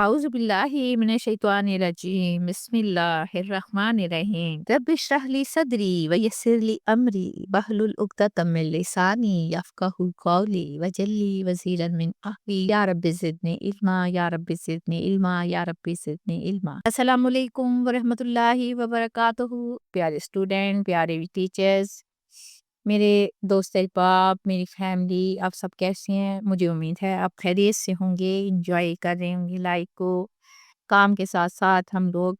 أعوذ بالله من الشيطان الرجيم بسم الله الرحمن الرحيم رب اشرح لي صدري ويسر لي أمري واحلل عقدة من لساني يفقهوا قولي واجعل لي وزيرا من أهلي يا رب زدني علما يا رب زدني علما يا رب زدني علما السلام علیکم ورحمۃ اللہ وبرکاتہ۔ پیارے اسٹوڈینٹ، پیارے ٹیچرز، میرے دوست احباب، میری فیملی، آپ سب کیسے ہیں؟ مجھے امید ہے آپ خیریت سے ہوں گے، انجوائے کر رہے ہوں گے لائف کو۔ کام کے ساتھ ساتھ ہم لوگ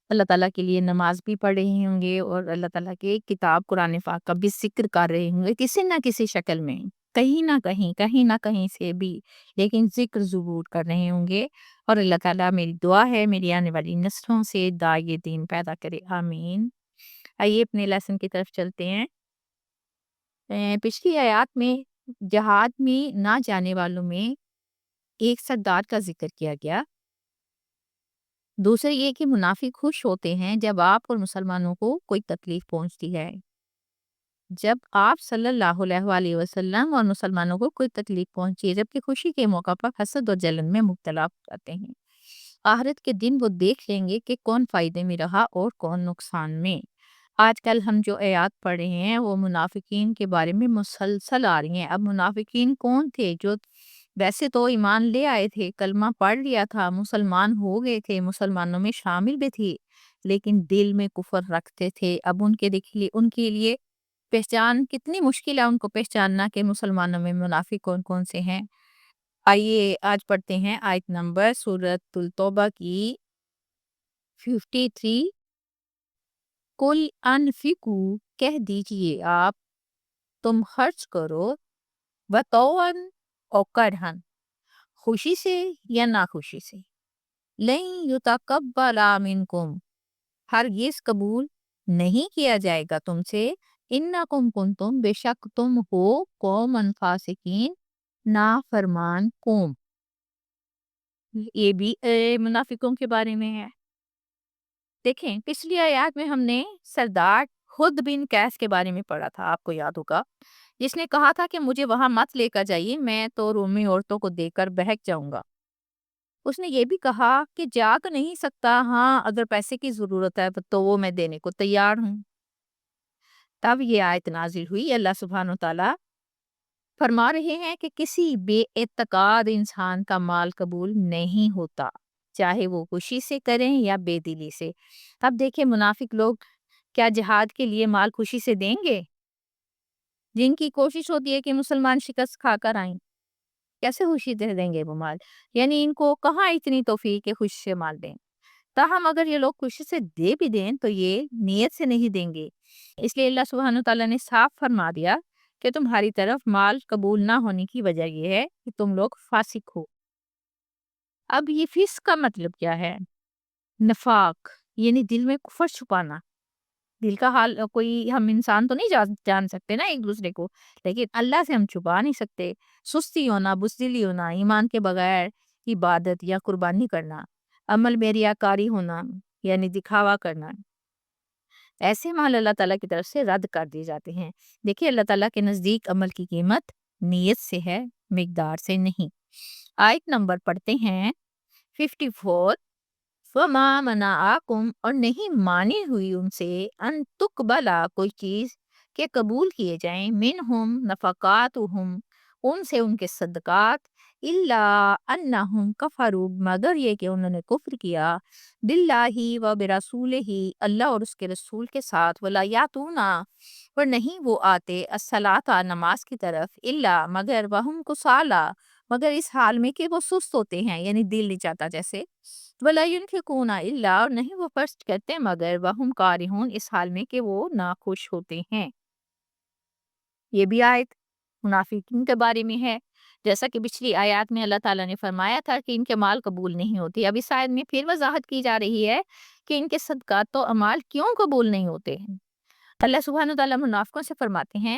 اللہ تعالیٰ کے لیے نماز بھی پڑھ رہے ہوں گے اور اللہ تعالیٰ کے کتاب قرآن پاک کا بھی ذکر کر رہے ہوں گے، کسی نہ کسی شکل میں، کہیں نہ کہیں سے بھی، لیکن ذکر ضرور کر رہے ہوں گے۔ اور اللہ تعالیٰ، میری دعا ہے میری آنے والی نسلوں سے دائی دین پیدا کرے، آمین۔ آئیے اپنے لیسن کی طرف چلتے ہیں۔ پچھلی آیات میں جہاد میں نہ جانے والوں میں ایک سردار کا ذکر کیا گیا۔ دوسرے یہ کہ منافق خوش ہوتے ہیں جب آپ اور مسلمانوں کو کوئی تکلیف پہنچتی ہے، جب آپ صلی اللہ علیہ وآلہ وسلم اور مسلمانوں کو کوئی تکلیف پہنچی ہے، جبکہ خوشی کے موقع پر حسد اور جلن میں مبتلا ہو جاتے ہیں۔ آخرت کے دن وہ دیکھ لیں گے کہ کون فائدے میں رہا اور کون نقصان میں۔ آج کل ہم جو آیات پڑھ رہے ہیں وہ منافقین کے بارے میں مسلسل آ رہی ہیں۔ اب منافقین کون تھے؟ جو ویسے تو ایمان لے آئے تھے، کلمہ پڑھ لیا تھا، مسلمان ہو گئے تھے، مسلمانوں میں شامل بھی تھی، لیکن دل میں کفر رکھتے تھے۔ اب ان کے لیے پہچان کتنی مشکل ہے، ان کو پہچاننا کہ مسلمانوں میں منافق کون کون سے ہیں۔ آئیے آج پڑھتے ہیں آیت نمبر سورۃ التوبہ کی 53۔ کل انفقوا، کہہ دیجئے آپ، تم خرچ کرو، وطوعاً اور کرہن، خوشی سے یا ناخوشی سے، لن یتقبل منکم، ہرگز قبول نہیں کیا جائے گا تم سے، انکم کنتم، بے شک تم ہو، قوما فاسقین، نافرمان قوم۔ یہ بھی منافقوں کے بارے میں ہے۔ دیکھیں، پچھلی آیات میں ہم نے سردار خود بن قیس کے بارے میں پڑھا تھا، آپ کو یاد ہوگا، جس نے کہا تھا کہ مجھے وہاں مت لے کر جائیے، میں تو رومی عورتوں کو دیکھ کر بہک جاؤں گا۔ اس نے یہ بھی کہا کہ جا تو نہیں سکتا، ہاں اگر پیسے کی ضرورت ہے تو وہ میں دینے کو تیار ہوں۔ تب یہ آیت نازل ہوئی، اللہ سبحانہ وتعالیٰ فرما رہے ہیں کہ کسی بے اعتقاد انسان کا مال قبول نہیں ہوتا، چاہے وہ خوشی سے کریں یا بے دلی سے۔ اب دیکھیں، منافق لوگ کیا جہاد کے لیے مال خوشی سے دیں گے؟ جن کی کوشش ہوتی ہے کہ مسلمان شکست کھا کر آئیں، کیسے خوشی دے دیں گے وہ مال؟ یعنی ان کو کہاں اتنی توفیق ہے خوشی سے مال دیں؟ تاہم اگر یہ لوگ خوشی سے دے بھی دیں تو یہ نیت سے نہیں دیں گے۔ اس لیے اللہ سبحانہ تعالیٰ نے صاف فرما دیا کہ تمہاری طرف مال قبول نہ ہونے کی وجہ یہ ہے کہ تم لوگ فاسق ہو۔ اب یہ فسق کا مطلب کیا ہے؟ نفاق، یعنی دل میں کفر چھپانا۔ دل کا حال کوئی ہم انسان تو نہیں جان سکتے نا ایک دوسرے کو، لیکن اللہ سے ہم چھپا نہیں سکتے۔ سستی ہونا، بزدلی ہونا، ایمان کے بغیر عبادت یا قربانی کرنا، عمل میں ریاکاری ہونا، یعنی دکھاوا کرنا، ایسے مال اللہ تعالیٰ کی طرف سے رد کر دیے جاتے ہیں۔ دیکھیے، اللہ تعالیٰ کے نزدیک عمل کی قیمت نیت سے ہے، مقدار سے نہیں۔ آیت نمبر پڑھتے ہیں 54۔ وَمَا مَنَعَكُمْ، اور نہیں مانی ہوئی ان سے، ان تقبلا، کوئی چیز کہ قبول کیے جائیں، منہم نفقاتہم، ان سے ان کے صدقات، الا انہم کفروا، مگر یہ کہ انہوں نے کفر کیا، باللہ و برسولہ، اللہ اور اس کے رسول کے ساتھ، ولا یاتونا، اور نہیں وہ آتے، الصلاۃ، نماز کی طرف، الا، مگر، وہم کسالى، مگر اس حال میں کہ وہ سست ہوتے ہیں، یعنی دل نہیں چاہتا جیسے، ولا ينفقون الا، اور نہیں وہ خرچ کرتے مگر، وہم کارہون، اس حال میں کہ وہ ناخوش ہوتے ہیں۔ یہ بھی آیت منافقین کے بارے میں ہے۔ جیسا کہ پچھلی آیات میں اللہ تعالیٰ نے فرمایا تھا کہ ان کے مال قبول نہیں ہوتے، اب اس آیت میں پھر وضاحت کی جا رہی ہے کہ ان کے صدقات و اعمال کیوں قبول نہیں ہوتے ہیں۔ اللہ سبحانہ تعالیٰ منافقوں سے فرماتے ہیں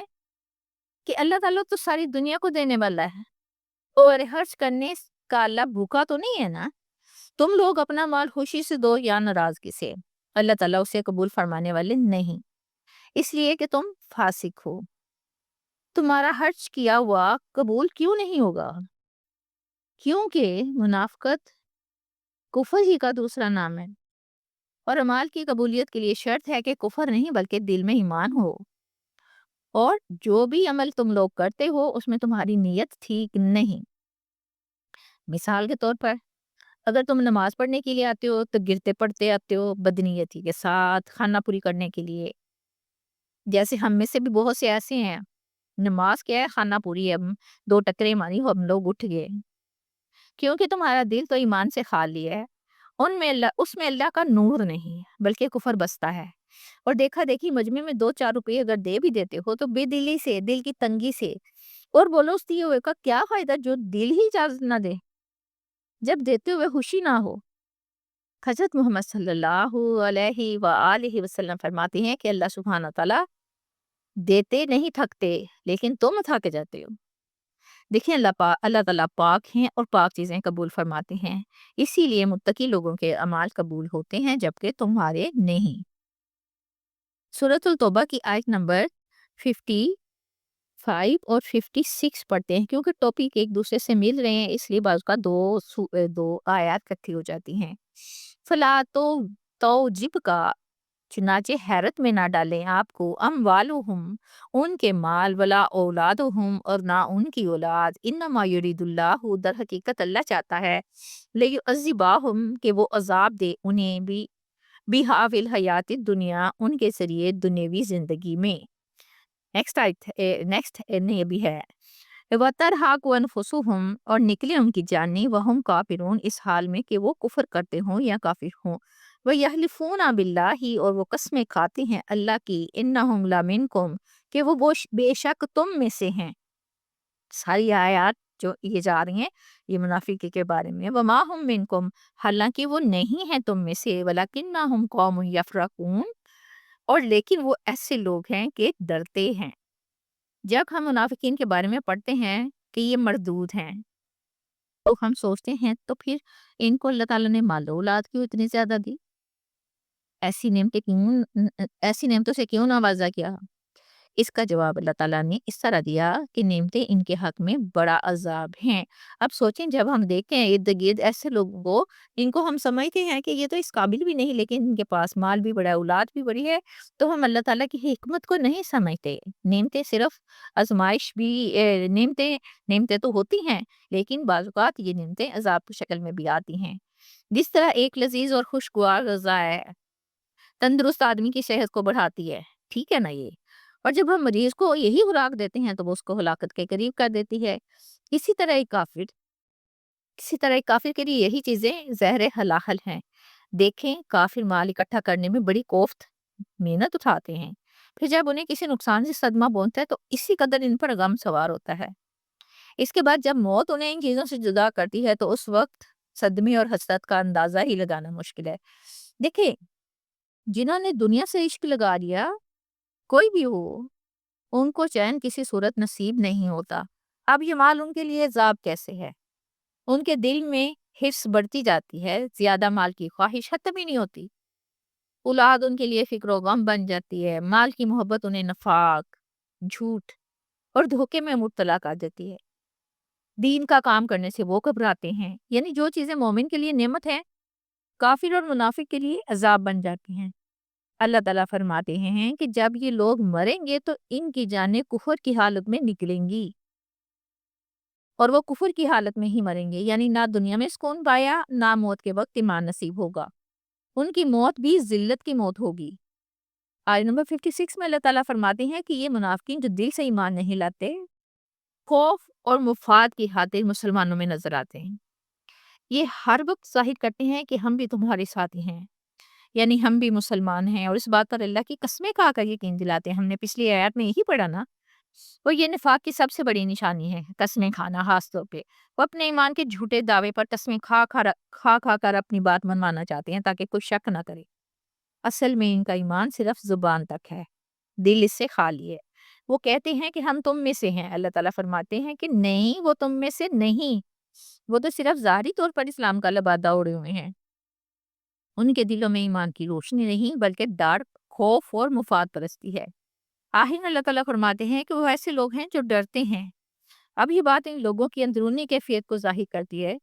کہ اللہ تعالیٰ تو ساری دنیا کو دینے والا ہے، اور خرچ کرنے کا اللہ بھوکا تو نہیں ہے نا، تم لوگ اپنا مال خوشی سے دو یا ناراضگی سے، اللہ تعالیٰ اسے قبول فرمانے والے نہیں، اس لیے کہ تم فاسق ہو۔ تمہارا خرچ کیا ہوا قبول کیوں نہیں ہوگا؟ کیونکہ منافقت کفر ہی کا دوسرا نام ہے، اور اعمال کی قبولیت کے لیے شرط ہے کہ کفر نہیں بلکہ دل میں ایمان ہو، اور جو بھی عمل تم لوگ کرتے ہو اس میں تمہاری نیت ٹھیک نہیں۔ مثال کے طور پر اگر تم نماز پڑھنے کے لیے آتے ہو تو گرتے پڑھتے آتے ہو بدنیتی کے ساتھ خانہ پوری کرنے کے لیے، جیسے ہم میں سے بھی بہت سے ایسے ہیں، نماز کیا ہے، خانہ پوری ہے، ہم دو ٹکرے ماری ہم لوگ اٹھ گئے، کیونکہ تمہارا دل تو ایمان سے خالی ہے، اس میں اللہ کا نور نہیں ہے بلکہ کفر بستا ہے۔ اور دیکھا دیکھی مجمع میں 2-4 روپے اگر دے بھی دیتے ہو تو بے دلی سے، دل کی تنگی سے، اور بولو اس دیے ہوئے کا کیا فائدہ جو دل ہی اجازت نہ دے، جب دیتے ہوئے خوشی نہ ہو۔ حضرت محمد صلی اللہ علیہ وآلہ وسلم فرماتے ہیں کہ اللہ سبحانہ تعالیٰ دیتے نہیں تھکتے لیکن تم تھک جاتے ہو۔ دیکھیں اللہ تعالیٰ پاک ہیں اور پاک چیزیں قبول فرماتے ہیں، اسی لیے متقی لوگوں کے اعمال قبول ہوتے ہیں جبکہ تمہارے نہیں۔ سورۃ التوبہ کی آیت نمبر 55 اور 56 پڑھتے ہیں، کیونکہ ٹاپک ایک دوسرے سے مل رہے ہیں اس لیے بعض کا دو آیات اکٹھی ہو جاتی ہیں۔ فلا تو جب کا، چنانچہ حیرت میں نہ ڈالیں آپ کو، اموالہم، ان کے مال، ولا اولادہم، اور نہ ان کی اولاد، انما یرید اللہ، در حقیقت اللہ چاہتا ہے، لیعذبہم، کہ وہ عذاب دے انہیں بھی بہا فی الحیات الدنیا، ان کے ذریعے دنیوی زندگی میں۔ نیکسٹ یہ بھی ہے، وَتَرْحَقُ أَنفُسُهُمْ، اور نکلے ان کی جانیں، وَهُمْ کافرون، اس حال میں کہ وہ کفر کرتے ہوں یا کافر ہوں، وَيَحْلِفُونَ بِاللَّهِ، اور وہ قسمیں کھاتے ہیں اللہ کی، إِنَّهُمْ لَمِنْكُمْ، کہ وہ بے شک تم میں سے ہیں۔ ساری آیات جو یہ جا رہی ہیں یہ منافقی کے بارے میں، وَمَا هُمْ مِنْكُمْ، حالانکہ وہ نہیں ہیں تم میں سے، وَلَكِنَّهُمْ قَوْمٌ يَفْرَقُونَ، اور لیکن وہ ایسے لوگ ہیں کہ ڈرتے ہیں۔ جب ہم منافقین کے بارے میں پڑھتے ہیں کہ یہ مردود ہیں تو ہم سوچتے ہیں تو پھر ان کو اللہ تعالیٰ نے مال و اولاد کیوں اتنی زیادہ دی، ایسی نعمتوں سے کیوں نوازا کیا؟ اس کا جواب اللہ تعالیٰ نے اس طرح دیا کہ نعمتیں ان کے حق میں بڑا عذاب ہیں۔ اب سوچیں جب ہم دیکھیں ارد گرد ایسے لوگوں کو، ان کو ہم سمجھتے ہیں کہ یہ تو اس قابل بھی نہیں لیکن ان کے پاس مال بھی بڑا ہے، اولاد بھی بڑی ہے، تو ہم اللہ تعالیٰ کی حکمت کو نہیں سمجھتے۔ نعمتیں صرف آزمائش بھی، نعمتیں تو ہوتی ہیں لیکن بعض اوقات یہ نعمتیں عذاب کی شکل میں بھی آتی ہیں۔ جس طرح ایک لذیذ اور خوشگوار غذا ہے، تندرست آدمی کی صحت کو بڑھاتی ہے، ٹھیک ہے نا یہ، اور جب ہم مریض کو یہی خوراک دیتے ہیں تو وہ اس کو ہلاکت کے قریب کر دیتی ہے۔ اسی طرح ایک کافر کے لیے یہی چیزیں زہر حلاحل ہیں۔ دیکھیں کافر مال اکٹھا کرنے میں بڑی کوفت محنت اٹھاتے ہیں، پھر جب انہیں کسی نقصان سے صدمہ پہنچتا ہے تو اسی قدر ان پر غم سوار ہوتا ہے۔ اس کے بعد جب موت انہیں ان چیزوں سے جدا کرتی ہے تو اس وقت صدمے اور حسرت کا اندازہ ہی لگانا مشکل ہے۔ دیکھیں جنہوں نے دنیا سے عشق لگا لیا، کوئی بھی ہو، ان کو چین کسی صورت نصیب نہیں ہوتا۔ اب یہ مال ان کے لیے عذاب کیسے ہے؟ ان کے دل میں حرص بڑھتی جاتی ہے، زیادہ مال کی خواہش ختم ہی نہیں ہوتی، اولاد ان کے لیے فکر و غم بن جاتی ہے، مال کی محبت انہیں نفاق، جھوٹ اور دھوکے میں مبتلا کر دیتی ہے، دین کا کام کرنے سے وہ گھبراتے ہیں، یعنی جو چیزیں مومن کے لیے نعمت ہیں کافر اور منافق کے لیے عذاب بن جاتی ہیں۔ اللہ تعالیٰ فرماتے ہیں کہ جب یہ لوگ مریں گے تو ان کی جانیں کفر کی حالت میں نکلیں گی، اور وہ کفر کی حالت میں ہی مریں گے، یعنی نہ دنیا میں سکون پایا، نہ موت کے وقت ایمان نصیب ہوگا، ان کی موت بھی ذلت کی موت ہوگی۔ آیت نمبر 56 میں اللہ تعالیٰ فرماتے ہیں کہ یہ منافقین جو دل سے ایمان نہیں لاتے، خوف اور مفاد کی خاطر مسلمانوں میں نظر آتے ہیں، یہ ہر وقت ظاہر کرتے ہیں کہ ہم بھی تمہارے ساتھی ہیں، یعنی ہم بھی مسلمان ہیں، اور اس بات پر اللہ کی قسمیں کھا کر یقین دلاتے ہیں۔ ہم نے پچھلی آیات میں یہی پڑھا نا، وہ یہ نفاق کی سب سے بڑی نشانی ہے، قسمیں کھانا، خاص طور پہ وہ اپنے ایمان کے جھوٹے دعوے پر قسمیں کھا کر اپنی بات منوانا چاہتے ہیں تاکہ کوئی شک نہ کرے۔ اصل میں ان کا ایمان صرف زبان تک ہے، دل اس سے خالی ہے۔ وہ کہتے ہیں کہ ہم تم میں سے ہیں، اللہ تعالیٰ فرماتے ہیں کہ نہیں، وہ تم میں سے نہیں، وہ تو صرف ظاہری طور پر اسلام کا لبادہ اوڑے ہوئے ہیں، ان کے دلوں میں ایمان کی روشنی نہیں بلکہ ڈر، خوف اور مفاد پرستی ہے۔ آخر میں اللہ تعالیٰ فرماتے ہیں کہ وہ ایسے لوگ ہیں جو ڈرتے ہیں۔ اب یہ بات ان لوگوں کی اندرونی کیفیت کو ظاہر کرتی ہے،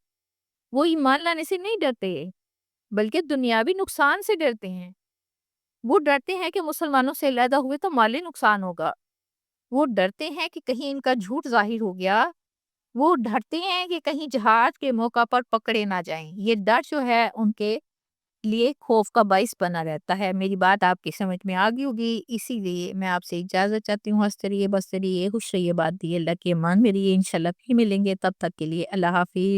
وہ ایمان لانے سے نہیں ڈرتے، بلکہ دنیاوی نقصان سے ڈرتے ہیں۔ وہ ڈرتے ہیں کہ مسلمانوں سے علیحدہ ہوئے تو مالی نقصان ہوگا۔ وہ ڈرتے ہیں کہ کہیں ان کا جھوٹ ظاہر ہو گیا۔ وہ ڈرتے ہیں کہ کہیں جہاد کے موقع پر پکڑے نہ جائیں۔ یہ ڈر جو ہے ان کے لیے خوف کا باعث بنا رہتا ہے۔ میری بات آپ کی سمجھ میں آ گئی ہوگی، اسی لیے میں آپ سے اجازت چاہتی ہوں۔ ہنستے رہیے، بستے رہیے، خوش رہیے، بات دی اللہ کی امان میں رہیے، انشاءاللہ پھر ملیں گے، تب تک کے لیے اللہ حافظ۔